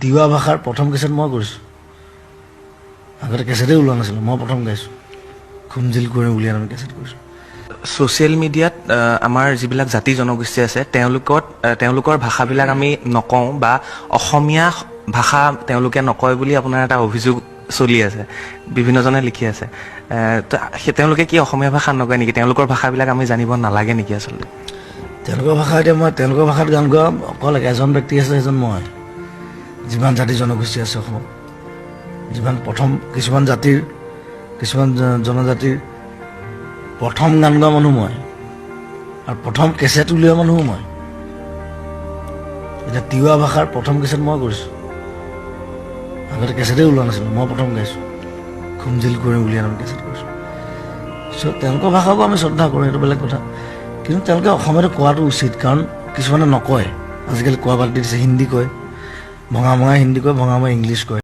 তিৱা ভাষাৰ প্ৰথম কেছেট মই কৰিছোঁ আগতে কেছেটেই ওলোৱা নাছিলোঁ মই প্ৰথম গাইছোঁ খুমজিল কৰি উলিয়াই আমি কেছেট কৰিছোঁ ছ'চিয়েল মিডিয়াত আমাৰ যিবিলাক জাতি জনগোষ্ঠী আছে তেওঁলোকৰ ভাষাবিলাক আমি নকওঁ বা অসমীয়া ভাষা তেওঁলোকে নকয় বুলি আপোনাৰ এটা অভিযোগ চলি আছে বিভিন্নজনে লিখি আছে তেওঁলোকে কি অসমীয়া ভাষা নকয় নেকি তেওঁলোকৰ ভাষাবিলাক আমি জানিব নালাগে নেকি আচলতে তেওঁলোকৰ ভাষা এতিয়া মই তেওঁলোকৰ ভাষাত গান গোৱা অকল এজন ব্যক্তি আছে সেইজন মই যিমান জাতি জনগোষ্ঠী আছে অসমত যিমান প্ৰথম কিছুমান জাতিৰ কিছুমান জনজাতিৰ প্ৰথম গান গোৱা মানুহ মই আৰু প্ৰথম কেছেট উলিওৱা মানুহো মই এতিয়া তিৱা ভাষাৰ প্ৰথম কেছেট মই কৰিছোঁ আগতে কেছেটেই ওলোৱা নাছিলোঁ মই প্ৰথম গাইছোঁ খুমজিল কৰি উলিয়াই আমি কেছেট কৰিছোঁ চ' তেওঁলোকৰ ভাষাকো আমি শ্ৰদ্ধা কৰোঁ সেইটো বেলেগ কথা কিন্তু তেওঁলোকে অসমীয়াটো কোৱাটো উচিত কাৰণ কিছুমানে নকয় আজিকালি কোৱা বাদ দি দিছে হিন্দী কয় ভঙা ভঙা হিন্দী কয় ভঙা ভঙা ইংলিছ কয়